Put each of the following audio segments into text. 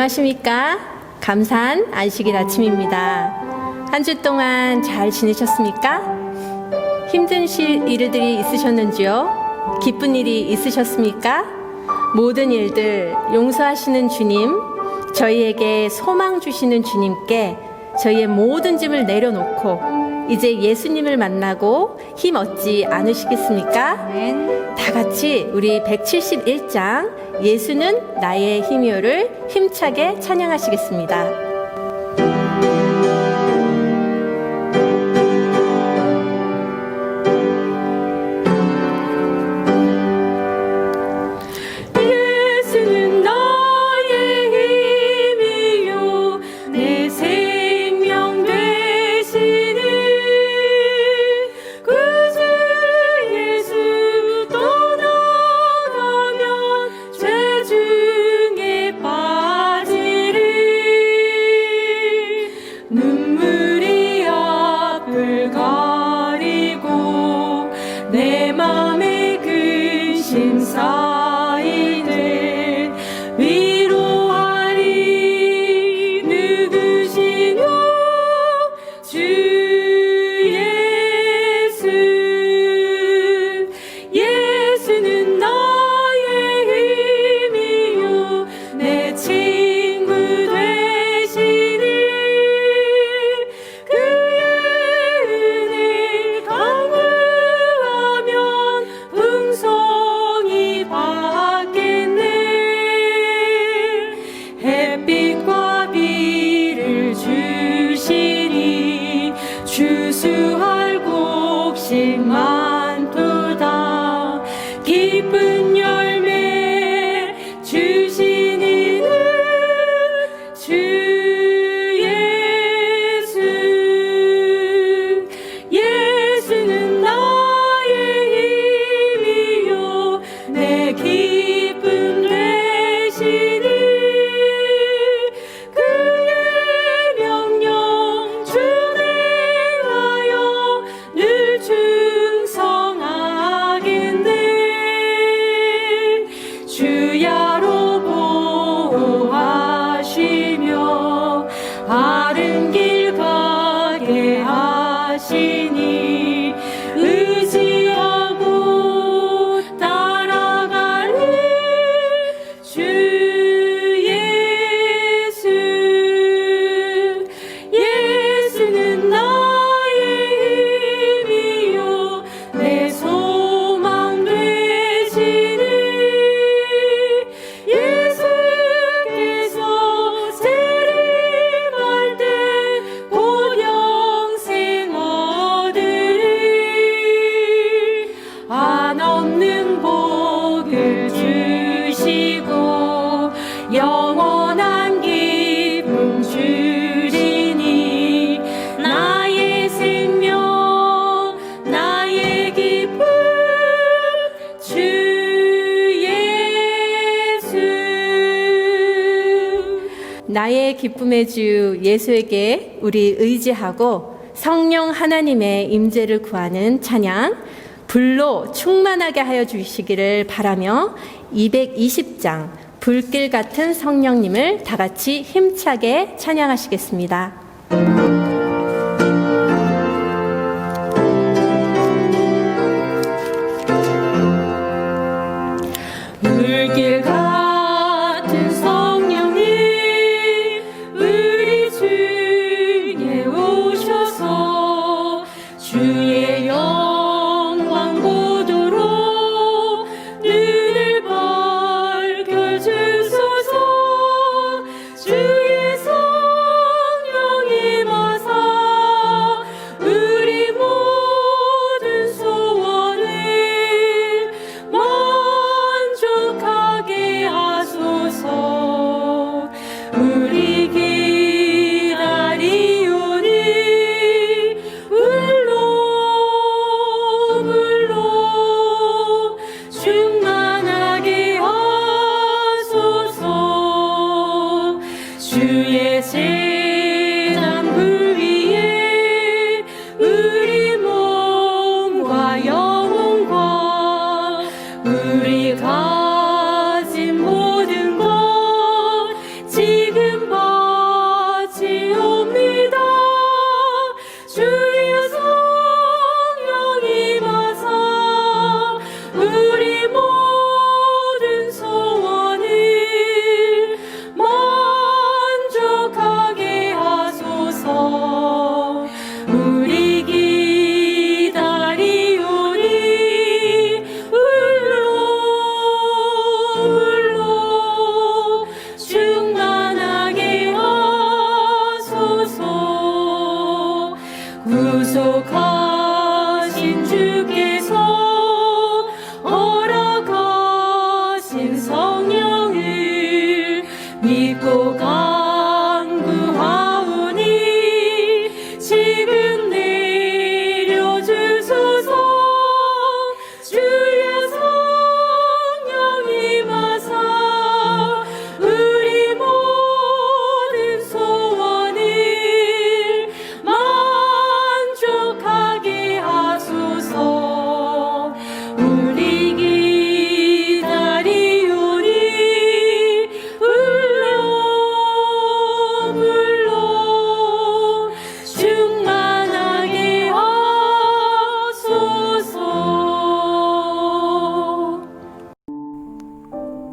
안녕하십니까? 감사한 안식일 아침입니다. 한 주 동안 잘 지내셨습니까? 힘든 일들이 있으셨는지요? 기쁜 일이 있으셨습니까? 모든 일들 용서하시는 주님, 저희에게 소망 주시는 주님께 저희의 모든 짐을 내려놓고 이제 예수님을 만나고 힘 얻지 않으시겠습니까? 다 같이 우리 171장 예수는 나의 힘이요를 힘차게 찬양하시겠습니다. 나의 기쁨의 주 예수에게 우리 의지하고 성령 하나님의 임재를 구하는 찬양, 불로 충만하게 하여 주시기를 바라며 220장 불길 같은 성령님을 다 같이 힘차게 찬양하시겠습니다. 불길 같은 성령님 우리 주에 오셔서 주의 영광 보도록 눈을 밝혀주소서. 주의 성령 임하사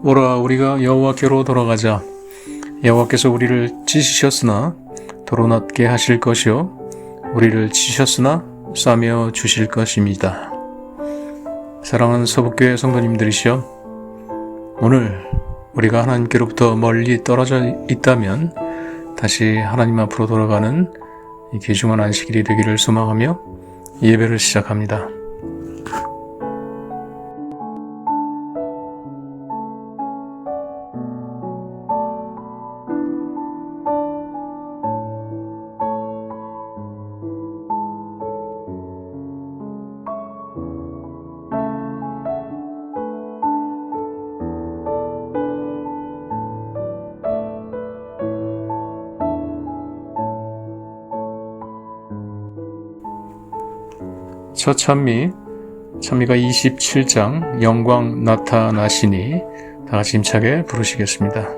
오라 우리가 여호와께로 돌아가자. 여호와께서 우리를 찢으셨으나 도로 낫게 하실 것이요 우리를 치셨으나 싸며 주실 것입니다. 사랑하는 서북교회 성도님들이시여, 오늘 우리가 하나님께로부터 멀리 떨어져 있다면 다시 하나님 앞으로 돌아가는 이 귀중한 안식일이 되기를 소망하며 예배를 시작합니다. 첫 찬미가 27장 영광 나타나시니 다같이 힘차게 부르시겠습니다.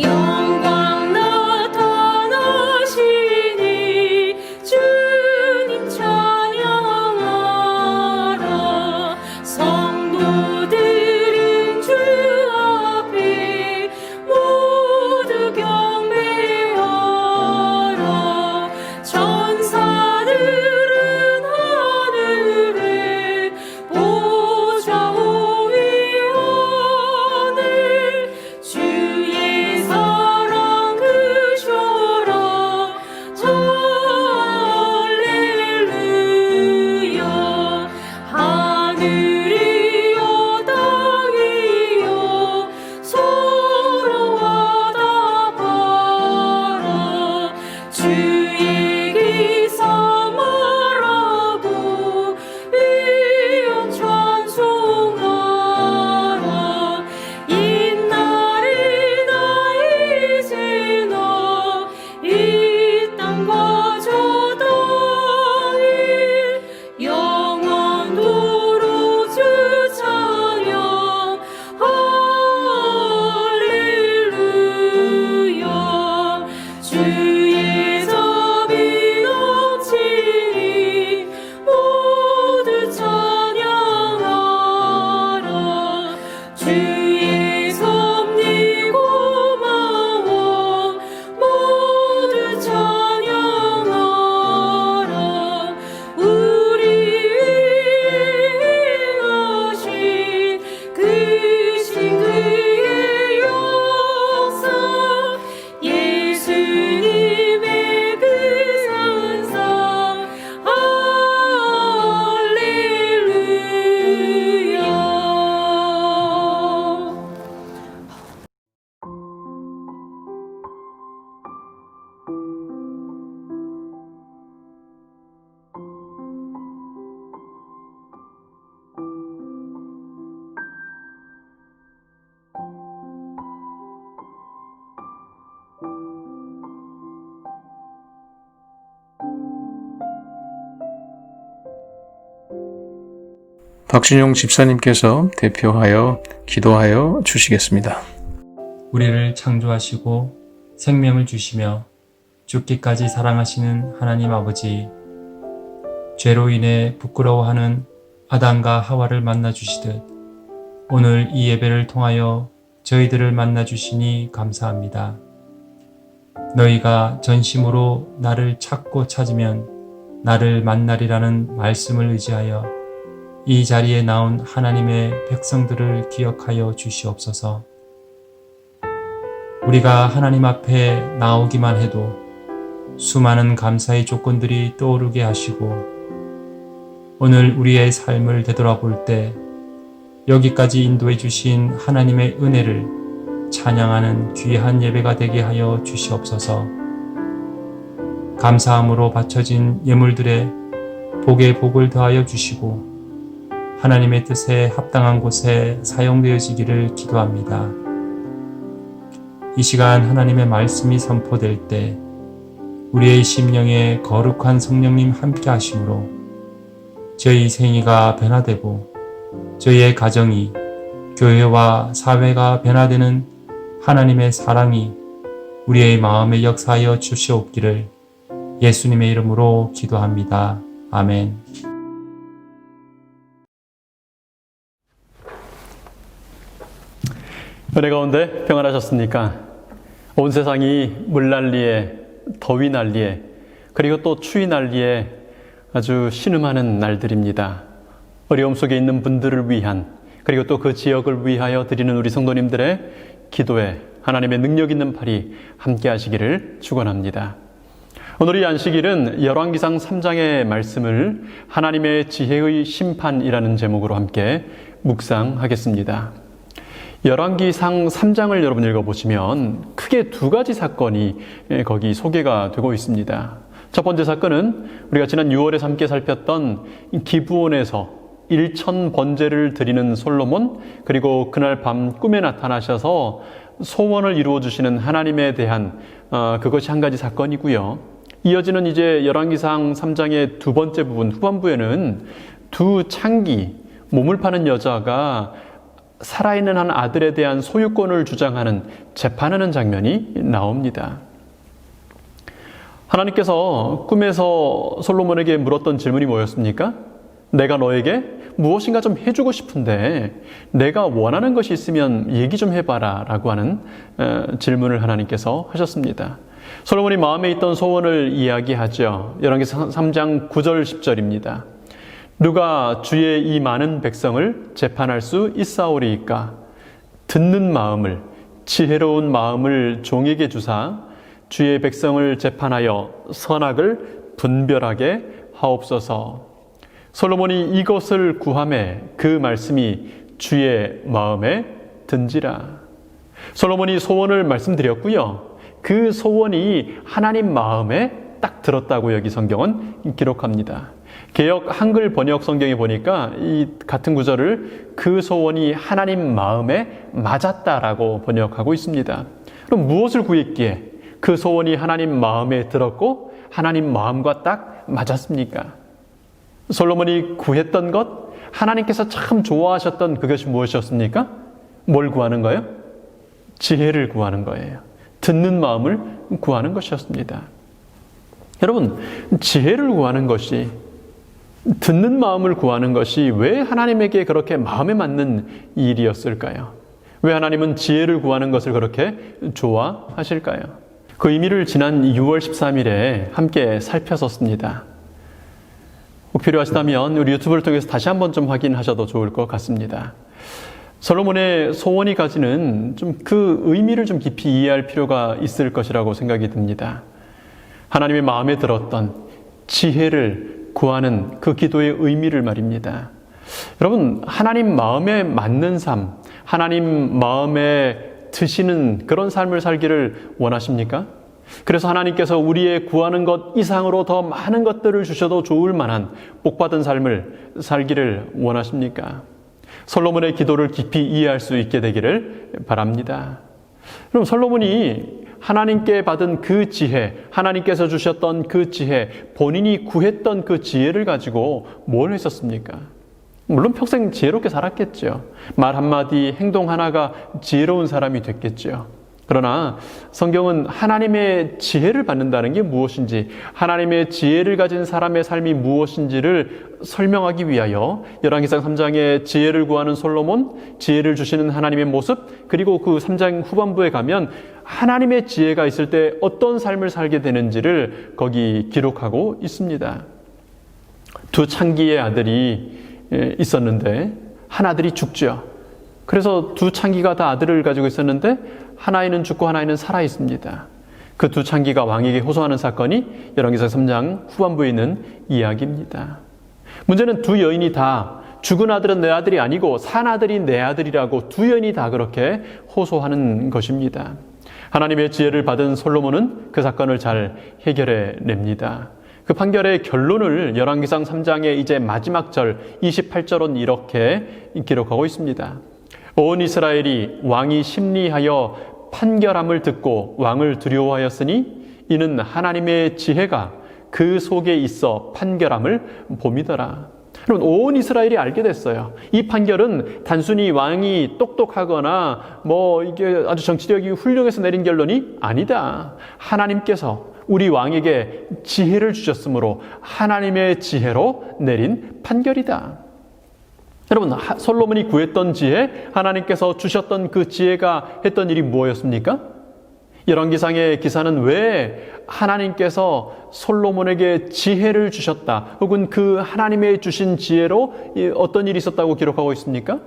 영광 나타나시니 주님 찬양하라. 성도들은 주 앞에 모두 경배하라. 천사들은 하늘에 보좌 위하늘 주의 사랑 크셔라. 할렐루야. 하늘이여 땅이여 서로 화답하라. 주의 기사 말하고 위엄 찬송하라. 이날이다 이제나 이 땅과 저 땅이 영원토록 주 찬양. 할렐루야. 주의 자비 넘치니 모두 찬양하라. 주의 섭리 고마워 모두 찬양하라. 우리 위해 하신 크신 그의 역사, 예수님의 그 산상. 할렐루야. 박준용 집사님께서 대표하여 기도하여 주시겠습니다. 우리를 창조하시고 생명을 주시며 죽기까지 사랑하시는 하나님 아버지, 죄로 인해 부끄러워하는 아담과 하와를 만나 주시듯 오늘 이 예배를 통하여 저희들을 만나 주시니 감사합니다. 너희가 전심으로 나를 찾고 찾으면 나를 만나리라는 말씀을 의지하여 이 자리에 나온 하나님의 백성들을 기억하여 주시옵소서. 우리가 하나님 앞에 나오기만 해도 수많은 감사의 조건들이 떠오르게 하시고, 오늘 우리의 삶을 되돌아볼 때 여기까지 인도해 주신 하나님의 은혜를 찬양하는 귀한 예배가 되게 하여 주시옵소서. 감사함으로 바쳐진 예물들에 복에 복을 더하여 주시고 하나님의 뜻에 합당한 곳에 사용되어지기를 기도합니다. 이 시간 하나님의 말씀이 선포될 때 우리의 심령에 거룩한 성령님 함께 하심으로 저희 생애가 변화되고 저희의 가정이, 교회와 사회가 변화되는 하나님의 사랑이 우리의 마음에 역사하여 주시옵기를 예수님의 이름으로 기도합니다. 아멘. 은혜 가운데 평안하셨습니까? 온 세상이 물난리에, 더위 난리에, 그리고 또 추위 난리에 아주 신음하는 날들입니다. 어려움 속에 있는 분들을 위한, 그리고 또 그 지역을 위하여 드리는 우리 성도님들의 기도에 하나님의 능력 있는 팔이 함께 하시기를 축원합니다. 오늘 이 안식일은 열왕기상 3장의 말씀을 하나님의 지혜의 심판이라는 제목으로 함께 묵상하겠습니다. 열왕기상 3장을 여러분 읽어보시면 크게 두 가지 사건이 거기 소개가 되고 있습니다. 첫 번째 사건은 우리가 지난 6월에 함께 살폈던 기브온에서 일천 번제를 드리는 솔로몬, 그리고 그날 밤 꿈에 나타나셔서 소원을 이루어 주시는 하나님에 대한 그것이 한 가지 사건이고요. 이어지는 이제 열왕기상 3장의 두 번째 부분 후반부에는 두 창기, 몸을 파는 여자가 살아있는 한 아들에 대한 소유권을 주장하는 재판하는 장면이 나옵니다. 하나님께서 꿈에서 솔로몬에게 물었던 질문이 뭐였습니까? 내가 너에게 무엇인가 좀 해주고 싶은데 내가 원하는 것이 있으면 얘기 좀 해봐라 라고 하는 질문을 하나님께서 하셨습니다. 솔로몬이 마음에 있던 소원을 이야기하죠. 열왕기상 3장 9절 10절입니다. 누가 주의 이 많은 백성을 재판할 수 있사오리이까? 듣는 마음을, 지혜로운 마음을 종에게 주사 주의 백성을 재판하여 선악을 분별하게 하옵소서. 솔로몬이 이것을 구하매 그 말씀이 주의 마음에 든지라. 솔로몬이 소원을 말씀드렸고요. 그 소원이 하나님 마음에 딱 들었다고 여기 성경은 기록합니다. 개역 한글 번역 성경에 보니까 이 같은 구절을 그 소원이 하나님 마음에 맞았다라고 번역하고 있습니다. 그럼 무엇을 구했기에 그 소원이 하나님 마음에 들었고 하나님 마음과 딱 맞았습니까? 솔로몬이 구했던 것, 하나님께서 참 좋아하셨던 그것이 무엇이었습니까? 뭘 구하는 거예요? 지혜를 구하는 거예요. 듣는 마음을 구하는 것이었습니다. 여러분, 지혜를 구하는 것이, 듣는 마음을 구하는 것이 왜 하나님에게 그렇게 마음에 맞는 일이었을까요? 왜 하나님은 지혜를 구하는 것을 그렇게 좋아하실까요? 그 의미를 지난 6월 13일에 함께 살펴봤습니다. 꼭 필요하시다면 우리 유튜브를 통해서 다시 한번 좀 확인하셔도 좋을 것 같습니다. 솔로몬의 소원이 가지는 좀 그 의미를 좀 깊이 이해할 필요가 있을 것이라고 생각이 듭니다. 하나님의 마음에 들었던 지혜를 구하는 그 기도의 의미를 말입니다. 여러분, 하나님 마음에 맞는 삶, 하나님 마음에 드시는 그런 삶을 살기를 원하십니까? 그래서 하나님께서 우리의 구하는 것 이상으로 더 많은 것들을 주셔도 좋을 만한 복받은 삶을 살기를 원하십니까? 솔로몬의 기도를 깊이 이해할 수 있게 되기를 바랍니다. 그럼 솔로몬이 하나님께 받은 그 지혜, 하나님께서 주셨던 그 지혜, 본인이 구했던 그 지혜를 가지고 뭘 했었습니까? 물론 평생 지혜롭게 살았겠죠. 말 한마디, 행동 하나가 지혜로운 사람이 됐겠죠. 그러나 성경은 하나님의 지혜를 받는다는 게 무엇인지, 하나님의 지혜를 가진 사람의 삶이 무엇인지를 설명하기 위하여 열왕기상 3장의 지혜를 구하는 솔로몬, 지혜를 주시는 하나님의 모습, 그리고 그 3장 후반부에 가면 하나님의 지혜가 있을 때 어떤 삶을 살게 되는지를 거기 기록하고 있습니다. 두 창기의 아들이 있었는데 한 아들이 죽죠. 그래서 두 창기가 다 아들을 가지고 있었는데 하나이는 죽고 하나이는 살아 있습니다. 그 두 창기가 왕에게 호소하는 사건이 열왕기상 3장 후반부에 있는 이야기입니다. 문제는 두 여인이 다 죽은 아들은 내 아들이 아니고 산 아들이 내 아들이라고 두 여인이 다 그렇게 호소하는 것입니다. 하나님의 지혜를 받은 솔로몬은 그 사건을 잘 해결해 냅니다. 그 판결의 결론을 열왕기상 3장의 이제 마지막 절 28절은 이렇게 기록하고 있습니다. 온 이스라엘이 왕이 심리하여 판결함을 듣고 왕을 두려워하였으니 이는 하나님의 지혜가 그 속에 있어 판결함을 봄이더라. 여러분, 온 이스라엘이 알게 됐어요. 이 판결은 단순히 왕이 똑똑하거나 이게 아주 정치력이 훌륭해서 내린 결론이 아니다. 하나님께서 우리 왕에게 지혜를 주셨으므로 하나님의 지혜로 내린 판결이다. 여러분, 솔로몬이 구했던 지혜, 하나님께서 주셨던 그 지혜가 했던 일이 무엇이었습니까? 열왕기상의 기사는 왜 하나님께서 솔로몬에게 지혜를 주셨다, 혹은 그 하나님의 주신 지혜로 어떤 일이 있었다고 기록하고 있습니까?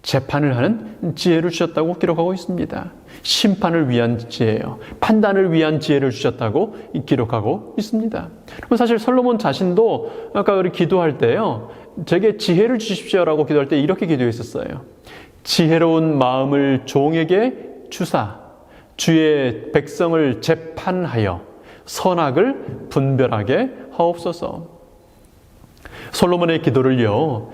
재판을 하는 지혜를 주셨다고 기록하고 있습니다. 심판을 위한 지혜예요. 판단을 위한 지혜를 주셨다고 기록하고 있습니다. 사실 솔로몬 자신도 아까 우리 기도할 때요, 제게 지혜를 주십시오라고 기도할 때 이렇게 기도했었어요. 지혜로운 마음을 종에게 주사 주의 백성을 재판하여 선악을 분별하게 하옵소서. 솔로몬의 기도를요,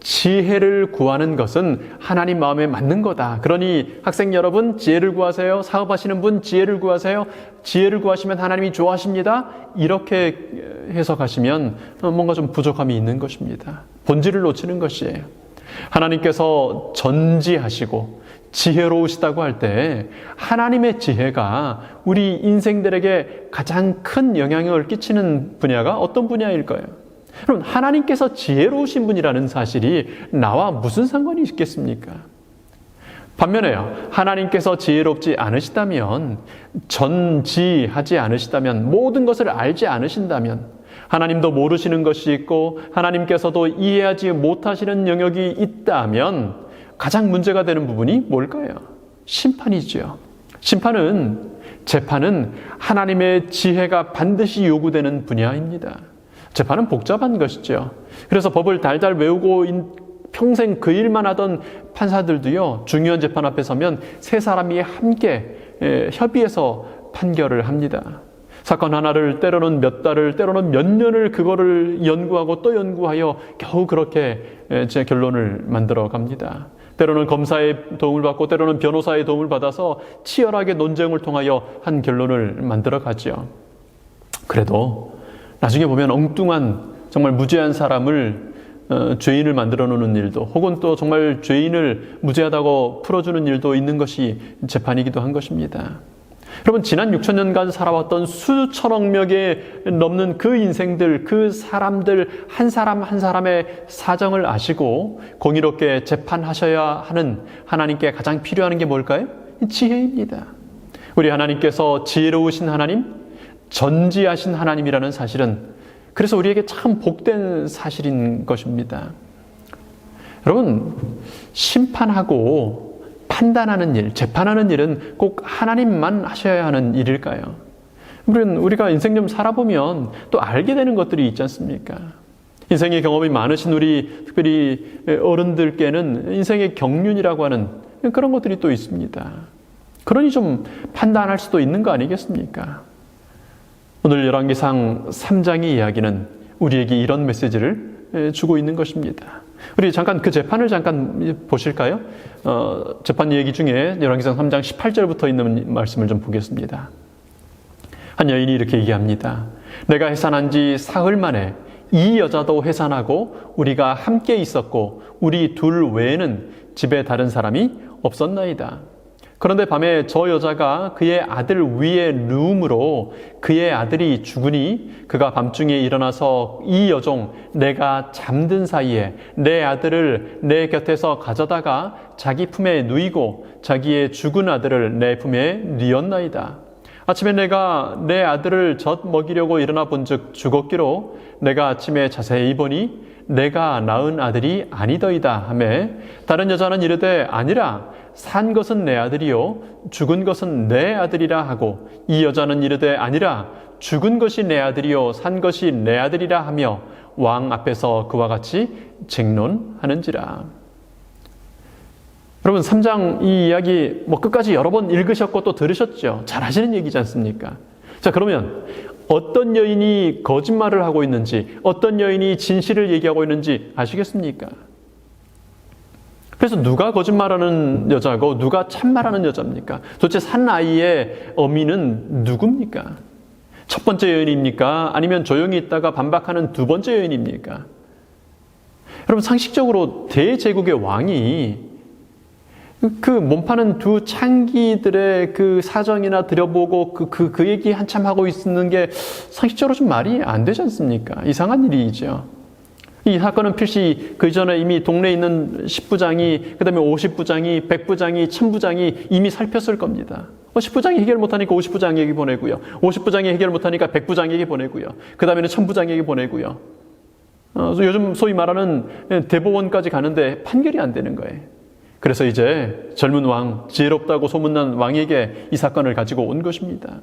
지혜를 구하는 것은 하나님 마음에 맞는 거다. 그러니 학생 여러분, 지혜를 구하세요. 사업하시는 분, 지혜를 구하세요. 지혜를 구하시면 하나님이 좋아하십니다. 이렇게 해석하시면 뭔가 좀 부족함이 있는 것입니다. 본질을 놓치는 것이에요. 하나님께서 전지하시고 지혜로우시다고 할 때 하나님의 지혜가 우리 인생들에게 가장 큰 영향을 끼치는 분야가 어떤 분야일까요? 여러분, 하나님께서 지혜로우신 분이라는 사실이 나와 무슨 상관이 있겠습니까? 반면에요, 하나님께서 지혜롭지 않으시다면, 전지하지 않으시다면, 모든 것을 알지 않으신다면, 하나님도 모르시는 것이 있고 하나님께서도 이해하지 못하시는 영역이 있다면 가장 문제가 되는 부분이 뭘까요? 심판이죠. 재판은 하나님의 지혜가 반드시 요구되는 분야입니다. 재판은 복잡한 것이죠. 그래서 법을 달달 외우고 평생 그 일만 하던 판사들도요, 중요한 재판 앞에 서면 세 사람이 함께 협의해서 판결을 합니다. 사건 하나를 때로는 몇 달을, 때로는 몇 년을 그거를 연구하고 또 연구하여 겨우 그렇게 제 결론을 만들어 갑니다. 때로는 검사의 도움을 받고 때로는 변호사의 도움을 받아서 치열하게 논쟁을 통하여 한 결론을 만들어 가죠. 그래도 나중에 보면 엉뚱한 정말 무죄한 사람을 죄인을 만들어 놓는 일도, 혹은 또 정말 죄인을 무죄하다고 풀어주는 일도 있는 것이 재판이기도 한 것입니다. 여러분, 지난 6,000년간 살아왔던 수천억 명에 넘는 그 인생들, 그 사람들 한 사람 한 사람의 사정을 아시고 공의롭게 재판하셔야 하는 하나님께 가장 필요한 게 뭘까요? 지혜입니다. 우리 하나님께서 지혜로우신 하나님, 전지하신 하나님이라는 사실은 그래서 우리에게 참 복된 사실인 것입니다. 여러분, 심판하고 판단하는 일, 재판하는 일은 꼭 하나님만 하셔야 하는 일일까요? 우리가 인생 좀 살아보면 또 알게 되는 것들이 있지 않습니까? 인생의 경험이 많으신 우리 특별히 어른들께는 인생의 경륜이라고 하는 그런 것들이 또 있습니다. 그러니 좀 판단할 수도 있는 거 아니겠습니까? 오늘 열왕기상 3장의 이야기는 우리에게 이런 메시지를 주고 있는 것입니다. 우리 잠깐 그 재판을 잠깐 보실까요? 재판 얘기 중에 열왕기상 3장 18절부터 있는 말씀을 좀 보겠습니다. 한 여인이 이렇게 얘기합니다. 내가 해산한 지 사흘 만에 이 여자도 해산하고 우리가 함께 있었고 우리 둘 외에는 집에 다른 사람이 없었나이다. 그런데 밤에 저 여자가 그의 아들 위에 누움으로 그의 아들이 죽으니 그가 밤중에 일어나서 이 여종 내가 잠든 사이에 내 아들을 내 곁에서 가져다가 자기 품에 누이고 자기의 죽은 아들을 내 품에 뉘었나이다. 아침에 내가 내 아들을 젖 먹이려고 일어나 본즉 죽었기로 내가 아침에 자세히 보니 내가 낳은 아들이 아니더이다 하매 다른 여자는 이르되 아니라 산 것은 내 아들이요 죽은 것은 내 아들이라 하고 이 여자는 이르되 아니라 죽은 것이 내 아들이요 산 것이 내 아들이라 하며 왕 앞에서 그와 같이 쟁론하는지라. 여러분 3장 이 이야기 끝까지 여러 번 읽으셨고 또 들으셨죠. 잘 하시는 얘기지 않습니까? 자, 그러면 어떤 여인이 거짓말을 하고 있는지, 어떤 여인이 진실을 얘기하고 있는지 아시겠습니까? 그래서 누가 거짓말하는 여자고 누가 참말하는 여자입니까? 도대체 산 아이의 어미는 누굽니까? 첫 번째 여인입니까? 아니면 조용히 있다가 반박하는 두 번째 여인입니까? 여러분, 상식적으로 대제국의 왕이 그 몸파는 두 창기들의 그 사정이나 들여보고 그 얘기 한참 하고 있는 게 상식적으로 좀 말이 안 되지 않습니까? 이상한 일이죠. 이 사건은 필시 그 전에 이미 동네에 있는 10부장이, 그 다음에 50부장이, 100부장이, 1000부장이 이미 살폈을 겁니다. 10부장이 해결 못하니까 50부장에게 보내고요. 50부장이 해결 못하니까 100부장에게 보내고요. 그 다음에는 1000부장에게 보내고요. 요즘 소위 말하는 대법원까지 가는데 판결이 안 되는 거예요. 그래서 이제 젊은 왕, 지혜롭다고 소문난 왕에게 이 사건을 가지고 온 것입니다.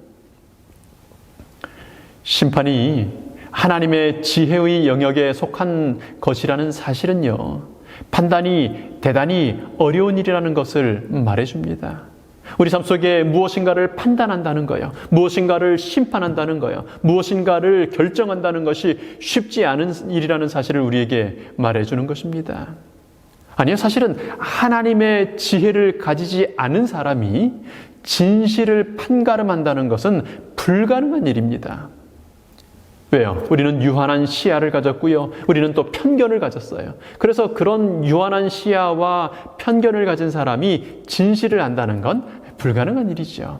심판이 하나님의 지혜의 영역에 속한 것이라는 사실은요, 판단이 대단히 어려운 일이라는 것을 말해줍니다. 우리 삶 속에 무엇인가를 판단한다는 거예요. 무엇인가를 심판한다는 거예요. 무엇인가를 결정한다는 것이 쉽지 않은 일이라는 사실을 우리에게 말해주는 것입니다. 아니요, 사실은 하나님의 지혜를 가지지 않은 사람이 진실을 판가름한다는 것은 불가능한 일입니다. 왜요? 우리는 유한한 시야를 가졌고요. 우리는 또 편견을 가졌어요. 그래서 그런 유한한 시야와 편견을 가진 사람이 진실을 안다는 건 불가능한 일이죠.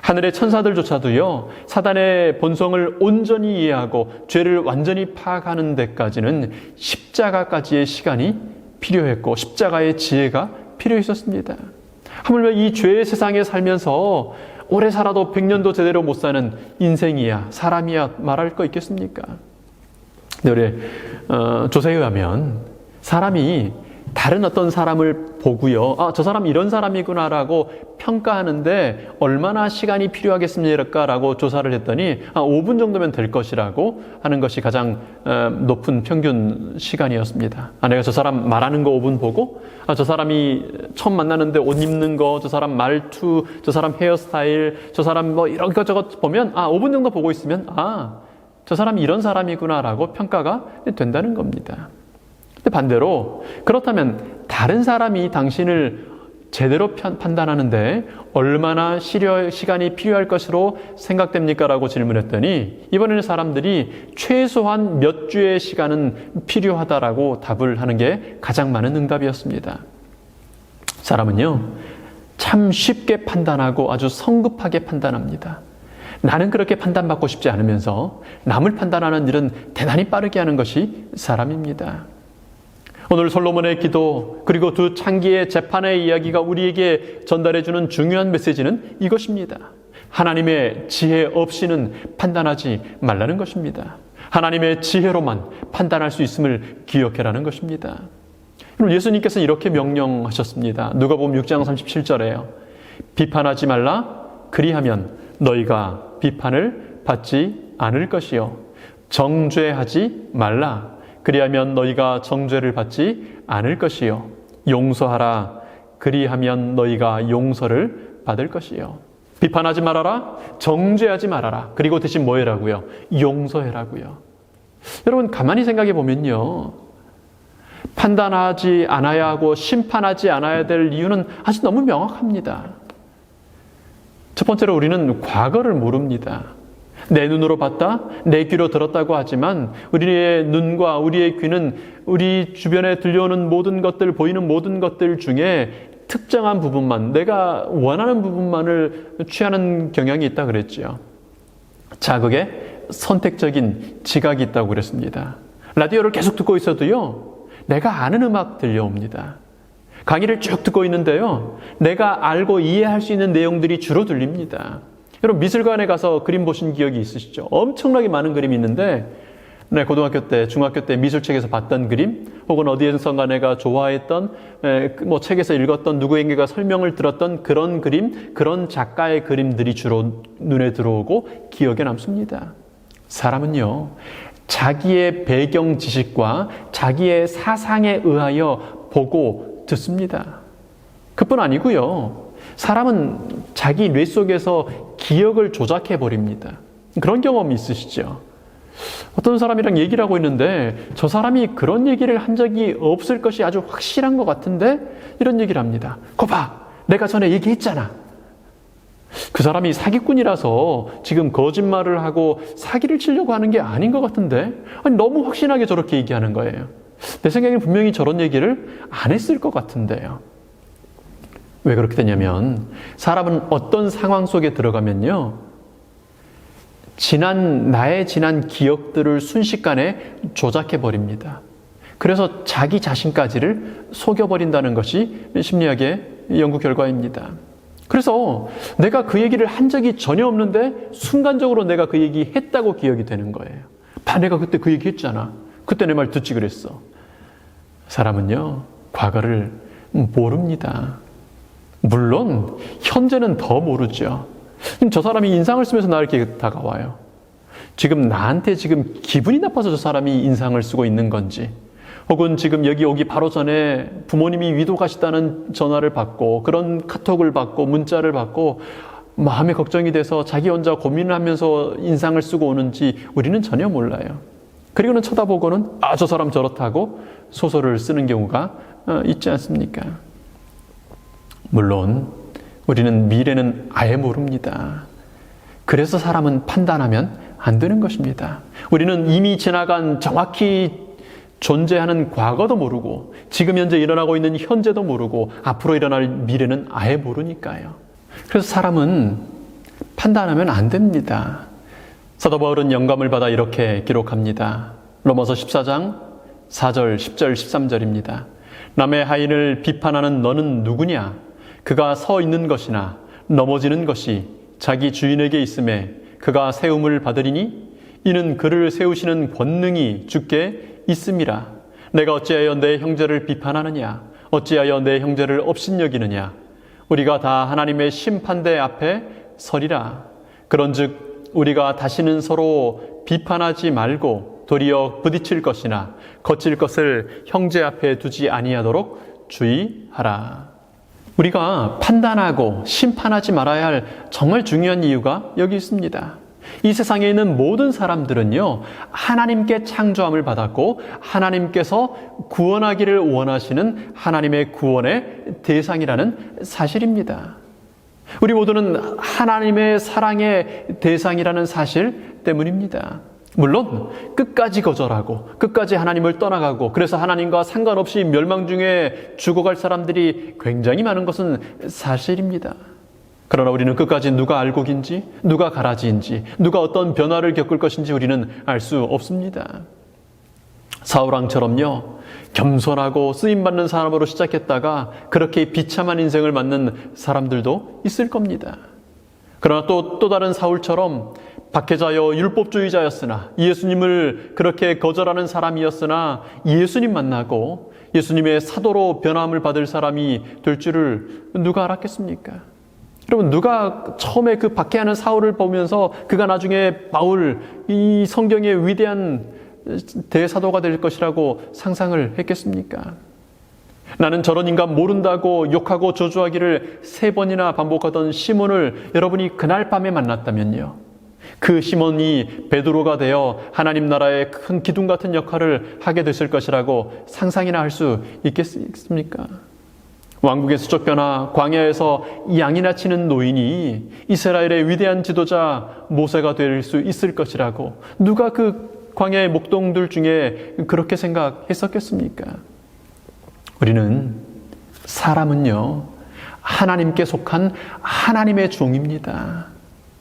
하늘의 천사들조차도요, 사단의 본성을 온전히 이해하고 죄를 완전히 파악하는 데까지는 십자가까지의 시간이 필요했고 십자가의 지혜가 필요했었습니다. 하물며 이 죄의 세상에 살면서 오래 살아도 100년도 제대로 못 사는 인생이야, 사람이야 말할 거 있겠습니까? 우리 조사에 의하면 사람이 다른 어떤 사람을 보고요, 저 사람 이런 사람이구나라고 평가하는데 얼마나 시간이 필요하겠습니까? 조사를 했더니 5분 정도면 될 것이라고 하는 것이 가장 높은 평균 시간이었습니다. 내가 저 사람 말하는 거 5분 보고, 저 사람이 처음 만나는데 옷 입는 거, 저 사람 말투, 저 사람 헤어스타일, 저 사람 뭐 이런 것 저것 보면 5분 정도 보고 있으면 저 사람이 이런 사람이구나라고 평가가 된다는 겁니다. 근데 반대로 그렇다면 다른 사람이 당신을 제대로 판단하는데 얼마나 시간이 필요할 것으로 생각됩니까? 라고 질문했더니 이번에는 사람들이 최소한 몇 주의 시간은 필요하다라고 답을 하는 게 가장 많은 응답이었습니다. 사람은요, 참 쉽게 판단하고 아주 성급하게 판단합니다. 나는 그렇게 판단받고 싶지 않으면서 남을 판단하는 일은 대단히 빠르게 하는 것이 사람입니다. 오늘 솔로몬의 기도, 그리고 두 창기의 재판의 이야기가 우리에게 전달해주는 중요한 메시지는 이것입니다. 하나님의 지혜 없이는 판단하지 말라는 것입니다. 하나님의 지혜로만 판단할 수 있음을 기억해라는 것입니다. 예수님께서 이렇게 명령하셨습니다. 누가복음 6장 37절에요. 비판하지 말라, 그리하면 너희가 비판을 받지 않을 것이요. 정죄하지 말라, 그리하면 너희가 정죄를 받지 않을 것이요. 용서하라, 그리하면 너희가 용서를 받을 것이요. 비판하지 말아라, 정죄하지 말아라. 그리고 대신 뭐 해라고요? 용서해라고요. 여러분, 가만히 생각해 보면요, 판단하지 않아야 하고 심판하지 않아야 될 이유는 아주 너무 명확합니다. 첫 번째로 우리는 과거를 모릅니다. 내 눈으로 봤다, 내 귀로 들었다고 하지만 우리의 눈과 우리의 귀는 우리 주변에 들려오는 모든 것들, 보이는 모든 것들 중에 특정한 부분만, 내가 원하는 부분만을 취하는 경향이 있다고 그랬죠. 자극에 선택적인 지각이 있다고 그랬습니다. 라디오를 계속 듣고 있어도요, 내가 아는 음악 들려옵니다. 강의를 쭉 듣고 있는데요, 내가 알고 이해할 수 있는 내용들이 주로 들립니다. 여러분, 미술관에 가서 그림 보신 기억이 있으시죠? 엄청나게 많은 그림이 있는데, 고등학교 때, 중학교 때 미술책에서 봤던 그림, 혹은 어디에선가 내가 좋아했던, 책에서 읽었던 누구에게가 설명을 들었던 그런 그림, 그런 작가의 그림들이 주로 눈에 들어오고 기억에 남습니다. 사람은요, 자기의 배경 지식과 자기의 사상에 의하여 보고 듣습니다. 그뿐 아니고요, 사람은 자기 뇌 속에서 기억을 조작해 버립니다. 그런 경험이 있으시죠? 어떤 사람이랑 얘기를 하고 있는데 저 사람이 그런 얘기를 한 적이 없을 것이 아주 확실한 것 같은데 이런 얘기를 합니다. 거 봐, 내가 전에 얘기했잖아. 그 사람이 사기꾼이라서 지금 거짓말을 하고 사기를 치려고 하는 게 아닌 것 같은데, 아니, 너무 확신하게 저렇게 얘기하는 거예요. 내 생각에는 분명히 저런 얘기를 안 했을 것 같은데요. 왜 그렇게 되냐면 사람은 어떤 상황 속에 들어가면요, 나의 지난 기억들을 순식간에 조작해 버립니다. 그래서 자기 자신까지를 속여버린다는 것이 심리학의 연구 결과입니다. 그래서 내가 그 얘기를 한 적이 전혀 없는데 순간적으로 내가 그 얘기 했다고 기억이 되는 거예요. 내가 그때 그 얘기 했잖아. 그때 내 말 듣지 그랬어. 사람은요, 과거를 모릅니다. 물론 현재는 더 모르죠. 저 사람이 인상을 쓰면서 나를 이렇게 다가와요. 지금 나한테 지금 기분이 나빠서 저 사람이 인상을 쓰고 있는 건지, 혹은 지금 여기 오기 바로 전에 부모님이 위도 가시다는 전화를 받고 그런 카톡을 받고 문자를 받고 마음에 걱정이 돼서 자기 혼자 고민을 하면서 인상을 쓰고 오는지 우리는 전혀 몰라요. 그리고는 쳐다보고는 저 사람 저렇다고 소설을 쓰는 경우가 있지 않습니까? 물론 우리는 미래는 아예 모릅니다. 그래서 사람은 판단하면 안 되는 것입니다. 우리는 이미 지나간 정확히 존재하는 과거도 모르고 지금 현재 일어나고 있는 현재도 모르고 앞으로 일어날 미래는 아예 모르니까요. 그래서 사람은 판단하면 안 됩니다. 사도 바울은 영감을 받아 이렇게 기록합니다. 로마서 14장 4절, 10절, 13절입니다. 남의 하인을 비판하는 너는 누구냐? 그가 서 있는 것이나 넘어지는 것이 자기 주인에게 있음에 그가 세움을 받으리니 이는 그를 세우시는 권능이 주께 있음이라. 내가 어찌하여 내 형제를 비판하느냐? 어찌하여 내 형제를 업신여기느냐? 우리가 다 하나님의 심판대 앞에 서리라. 그런즉 우리가 다시는 서로 비판하지 말고 도리어 부딪힐 것이나 거칠 것을 형제 앞에 두지 아니하도록 주의하라. 우리가 판단하고 심판하지 말아야 할 정말 중요한 이유가 여기 있습니다. 이 세상에 있는 모든 사람들은요, 하나님께 창조함을 받았고 하나님께서 구원하기를 원하시는 하나님의 구원의 대상이라는 사실입니다. 우리 모두는 하나님의 사랑의 대상이라는 사실 때문입니다. 물론 끝까지 거절하고 끝까지 하나님을 떠나가고 그래서 하나님과 상관없이 멸망 중에 죽어갈 사람들이 굉장히 많은 것은 사실입니다. 그러나 우리는 끝까지 누가 알곡인지, 누가 가라지인지, 누가 어떤 변화를 겪을 것인지 우리는 알 수 없습니다. 사울왕처럼요, 겸손하고 쓰임받는 사람으로 시작했다가 그렇게 비참한 인생을 맞는 사람들도 있을 겁니다. 그러나 또 다른 사울처럼 박해자여 율법주의자였으나 예수님을 그렇게 거절하는 사람이었으나 예수님 만나고 예수님의 사도로 변함을 받을 사람이 될 줄을 누가 알았겠습니까? 여러분, 누가 처음에 그 박해하는 사울을 보면서 그가 나중에 바울, 이 성경의 위대한 대사도가 될 것이라고 상상을 했겠습니까? 나는 저런 인간 모른다고 욕하고 저주하기를 3번이나 반복하던 시몬을 여러분이 그날 밤에 만났다면요, 그 시몬이 베드로가 되어 하나님 나라의 큰 기둥 같은 역할을 하게 됐을 것이라고 상상이나 할 수 있겠습니까? 왕국의 수적 변화, 광야에서 양이나 치는 노인이 이스라엘의 위대한 지도자 모세가 될 수 있을 것이라고 누가 그 광야의 목동들 중에 그렇게 생각했었겠습니까? 우리는, 사람은요, 하나님께 속한 하나님의 종입니다.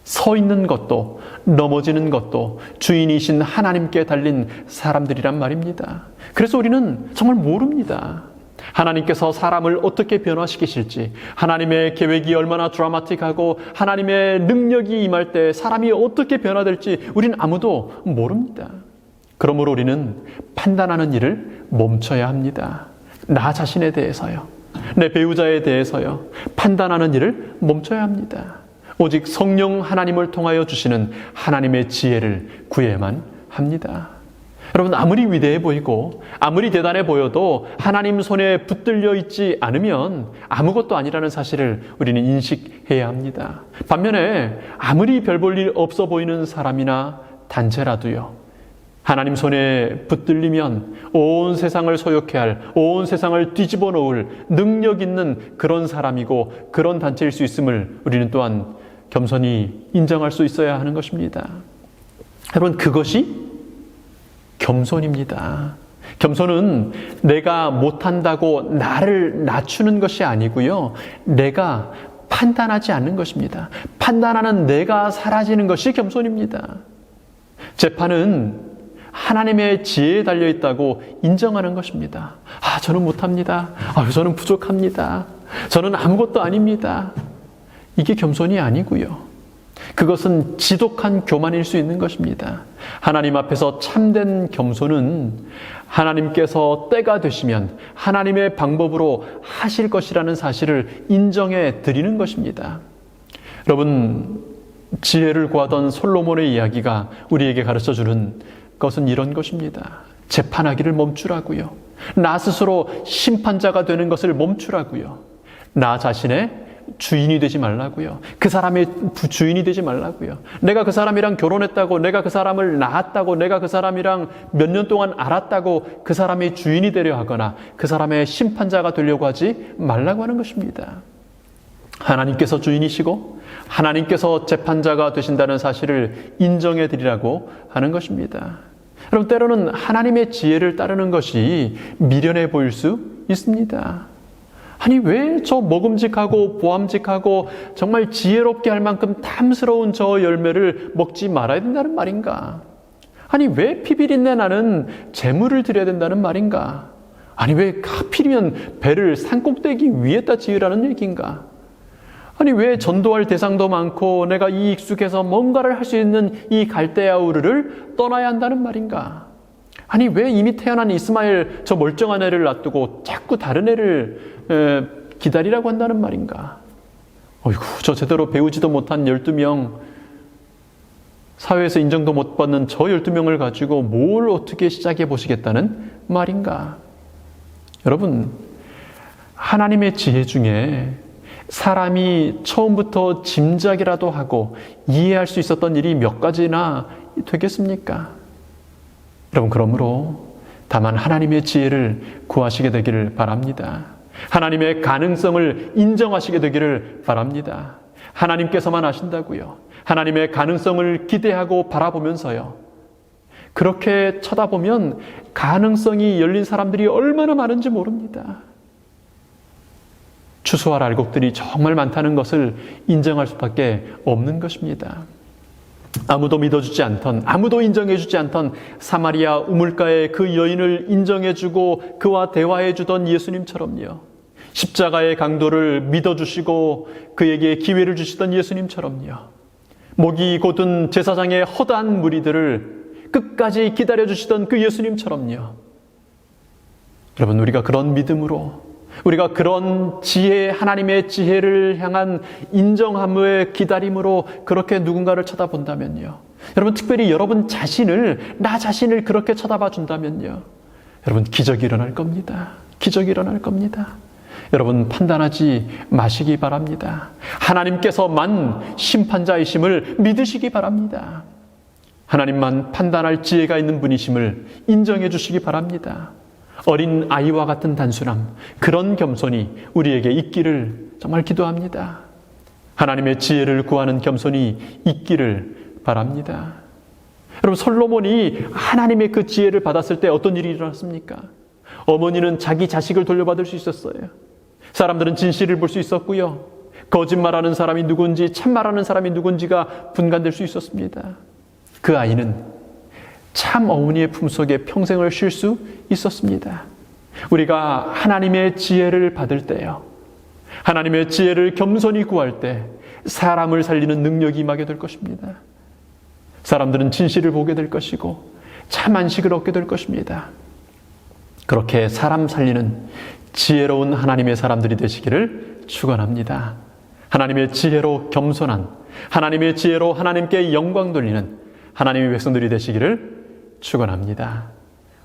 서 있는 것도 넘어지는 것도 주인이신 하나님께 달린 사람들이란 말입니다. 그래서 우리는 정말 모릅니다. 하나님께서 사람을 어떻게 변화시키실지, 하나님의 계획이 얼마나 드라마틱하고 하나님의 능력이 임할 때 사람이 어떻게 변화될지 우리는 아무도 모릅니다. 그러므로 우리는 판단하는 일을 멈춰야 합니다. 나 자신에 대해서요, 내 배우자에 대해서요, 판단하는 일을 멈춰야 합니다. 오직 성령 하나님을 통하여 주시는 하나님의 지혜를 구해야만 합니다. 여러분, 아무리 위대해 보이고 아무리 대단해 보여도 하나님 손에 붙들려 있지 않으면 아무것도 아니라는 사실을 우리는 인식해야 합니다. 반면에 아무리 별 볼 일 없어 보이는 사람이나 단체라도요, 하나님 손에 붙들리면 온 세상을 소욕해 할, 온 세상을 뒤집어 놓을 능력 있는 그런 사람이고 그런 단체일 수 있음을 우리는 또한 겸손히 인정할 수 있어야 하는 것입니다. 여러분, 그것이 겸손입니다. 겸손은 내가 못한다고 나를 낮추는 것이 아니고요. 내가 판단하지 않는 것입니다. 판단하는 내가 사라지는 것이 겸손입니다. 재판은 하나님의 지혜에 달려 있다고 인정하는 것입니다. 저는 못합니다. 저는 부족합니다. 저는 아무것도 아닙니다. 이게 겸손이 아니고요. 그것은 지독한 교만일 수 있는 것입니다. 하나님 앞에서 참된 겸손은 하나님께서 때가 되시면 하나님의 방법으로 하실 것이라는 사실을 인정해 드리는 것입니다. 여러분, 지혜를 구하던 솔로몬의 이야기가 우리에게 가르쳐주는 것은 이런 것입니다. 재판하기를 멈추라고요. 나 스스로 심판자가 되는 것을 멈추라고요. 나 자신의 주인이 되지 말라고요. 그 사람의 주인이 되지 말라고요. 내가 그 사람이랑 결혼했다고, 내가 그 사람을 낳았다고, 내가 그 사람이랑 몇 년 동안 알았다고 그 사람의 주인이 되려 하거나 그 사람의 심판자가 되려고 하지 말라고 하는 것입니다. 하나님께서 주인이시고 하나님께서 재판자가 되신다는 사실을 인정해 드리라고 하는 것입니다. 여러분, 때로는 하나님의 지혜를 따르는 것이 미련해 보일 수 있습니다. 아니, 왜 저 먹음직하고 보암직하고 정말 지혜롭게 할 만큼 탐스러운 저 열매를 먹지 말아야 된다는 말인가? 아니, 왜 피비린내 나는 재물을 드려야 된다는 말인가? 아니, 왜 하필이면 배를 산꼭대기 위에다 지으라는 얘기인가? 아니, 왜 전도할 대상도 많고 내가 이 익숙해서 뭔가를 할 수 있는 이 갈대아 우르를 떠나야 한다는 말인가? 아니, 왜 이미 태어난 이스마엘 저 멀쩡한 애를 놔두고 자꾸 다른 애를 기다리라고 한다는 말인가? 어이구, 저 제대로 배우지도 못한 12명, 사회에서 인정도 못 받는 저 12명을 가지고 뭘 어떻게 시작해 보시겠다는 말인가? 여러분, 하나님의 지혜 중에 사람이 처음부터 짐작이라도 하고 이해할 수 있었던 일이 몇 가지나 되겠습니까? 여러분, 그러므로 다만 하나님의 지혜를 구하시게 되기를 바랍니다. 하나님의 가능성을 인정하시게 되기를 바랍니다. 하나님께서만 아신다고요. 하나님의 가능성을 기대하고 바라보면서요. 그렇게 쳐다보면 가능성이 열린 사람들이 얼마나 많은지 모릅니다. 추수할 알곡들이 정말 많다는 것을 인정할 수밖에 없는 것입니다. 아무도 믿어주지 않던, 아무도 인정해주지 않던 사마리아 우물가의 그 여인을 인정해주고 그와 대화해주던 예수님처럼요. 십자가의 강도를 믿어주시고 그에게 기회를 주시던 예수님처럼요. 목이 곧은 제사장의 허다한 무리들을 끝까지 기다려주시던 그 예수님처럼요. 여러분, 우리가 그런 믿음으로, 우리가 그런 지혜, 하나님의 지혜를 향한 인정함의 기다림으로 그렇게 누군가를 쳐다본다면요. 여러분, 특별히 여러분 자신을, 나 자신을 그렇게 쳐다봐 준다면요. 여러분, 기적이 일어날 겁니다. 기적이 일어날 겁니다. 여러분, 판단하지 마시기 바랍니다. 하나님께서만 심판자이심을 믿으시기 바랍니다. 하나님만 판단할 지혜가 있는 분이심을 인정해 주시기 바랍니다. 어린 아이와 같은 단순함, 그런 겸손이 우리에게 있기를 정말 기도합니다. 하나님의 지혜를 구하는 겸손이 있기를 바랍니다. 여러분, 솔로몬이 하나님의 그 지혜를 받았을 때 어떤 일이 일어났습니까? 어머니는 자기 자식을 돌려받을 수 있었어요. 사람들은 진실을 볼 수 있었고요. 거짓말하는 사람이 누군지, 참말하는 사람이 누군지가 분간될 수 있었습니다. 그 아이는 참 어머니의 품속에 평생을 쉴 수 있었습니다. 우리가 하나님의 지혜를 받을 때요, 하나님의 지혜를 겸손히 구할 때 사람을 살리는 능력이 임하게 될 것입니다. 사람들은 진실을 보게 될 것이고 참 안식을 얻게 될 것입니다. 그렇게 사람 살리는 지혜로운 하나님의 사람들이 되시기를 축원합니다. 하나님의 지혜로 겸손한, 하나님의 지혜로 하나님께 영광 돌리는 하나님의 백성들이 되시기를 축원합니다.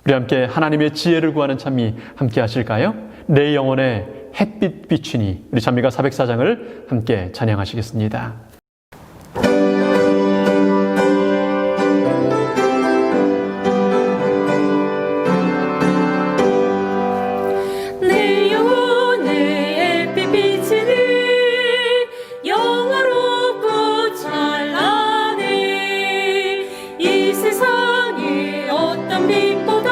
우리 함께 하나님의 지혜를 구하는 찬미 함께 하실까요? 내 영혼에 햇빛 비추니, 우리 찬미가 404장을 함께 찬양하시겠습니다. 내 영혼에 햇빛 비치니 영화롭고 찬란해. 이 세상의 어떤 빛보다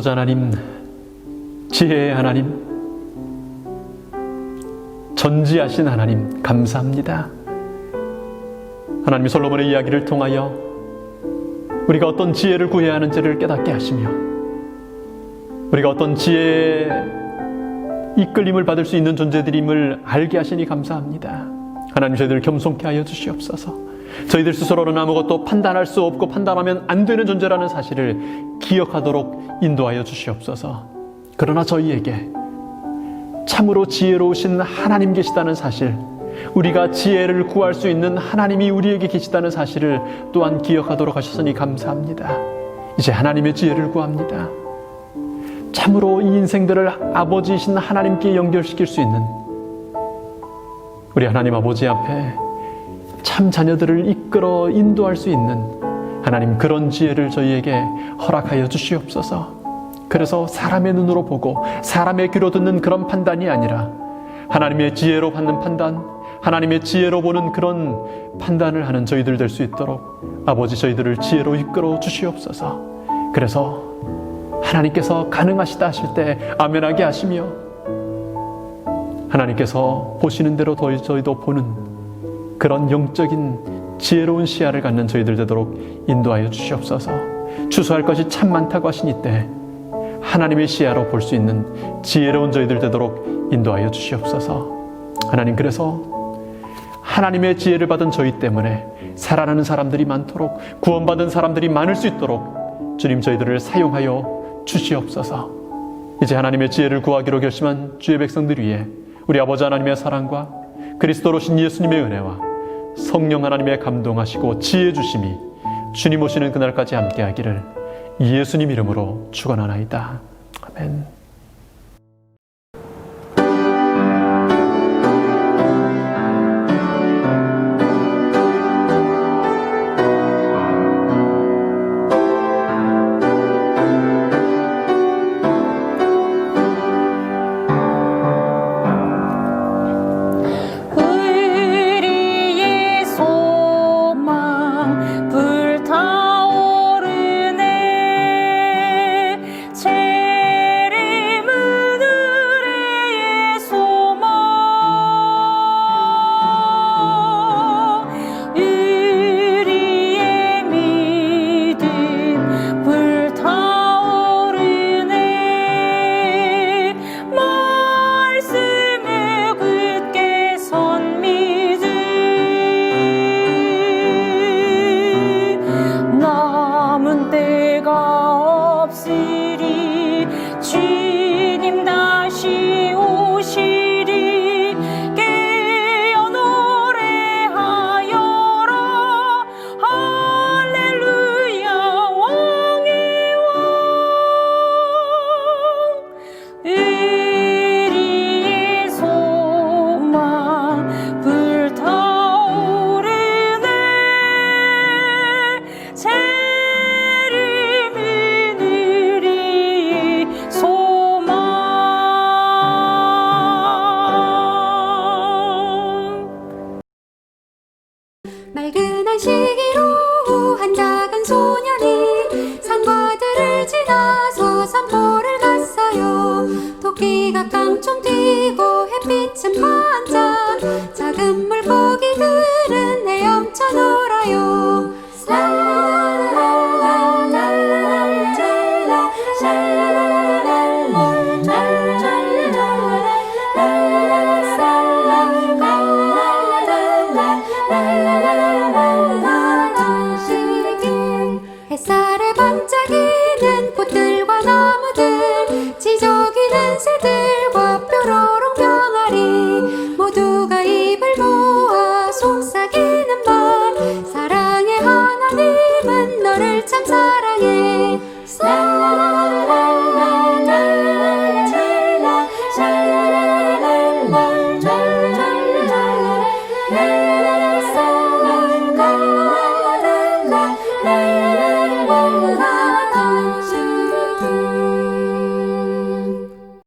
아버지 하나님, 지혜의 하나님, 전지하신 하나님 감사합니다. 하나님이 솔로몬의 이야기를 통하여 우리가 어떤 지혜를 구해야 하는지를 깨닫게 하시며 우리가 어떤 지혜의 이끌림을 받을 수 있는 존재들임을 알게 하시니 감사합니다. 하나님, 저희들 겸손케 하여 주시옵소서. 저희들 스스로는 아무것도 판단할 수 없고 판단하면 안 되는 존재라는 사실을 기억하도록 인도하여 주시옵소서. 그러나 저희에게 참으로 지혜로우신 하나님 계시다는 사실, 우리가 지혜를 구할 수 있는 하나님이 우리에게 계시다는 사실을 또한 기억하도록 하셨으니 감사합니다. 이제 하나님의 지혜를 구합니다. 참으로 이 인생들을 아버지이신 하나님께 연결시킬 수 있는 우리 하나님 아버지 앞에 참 자녀들을 이끌어 인도할 수 있는 하나님, 그런 지혜를 저희에게 허락하여 주시옵소서. 그래서 사람의 눈으로 보고 사람의 귀로 듣는 그런 판단이 아니라 하나님의 지혜로 받는 판단, 하나님의 지혜로 보는 그런 판단을 하는 저희들 될 수 있도록 아버지, 저희들을 지혜로 이끌어 주시옵소서. 그래서 하나님께서 가능하시다 하실 때 아멘하게 하시며 하나님께서 보시는 대로 저희도 보는 그런 영적인 지혜로운 시야를 갖는 저희들 되도록 인도하여 주시옵소서. 추수할 것이 참 많다고 하시니 때 하나님의 시야로 볼 수 있는 지혜로운 저희들 되도록 인도하여 주시옵소서. 하나님, 그래서 하나님의 지혜를 받은 저희 때문에 살아나는 사람들이 많도록, 구원받은 사람들이 많을 수 있도록 주님, 저희들을 사용하여 주시옵소서. 이제 하나님의 지혜를 구하기로 결심한 주의 백성들 위해 우리 아버지 하나님의 사랑과 그리스도로 신 예수님의 은혜와 성령 하나님의 감동하시고 지혜 주심이 주님 오시는 그날까지 함께하기를 예수님 이름으로 축원하나이다. 아멘. 맑은 안식일로 한 작은 소년이 산과 들을 지나서 산보를 갔어요. 토끼가 깡총 뛰고 햇빛은 반짝, 작은 물고기들은 헤엄쳐 놀아요. 햇살에 반짝이는 꽃들과 나무들, 지저귀는 새들과 뾰로롱 병아리, 모두가 입을 모아 속삭이는 말, 사랑의 하나님은 너를 참 사랑해.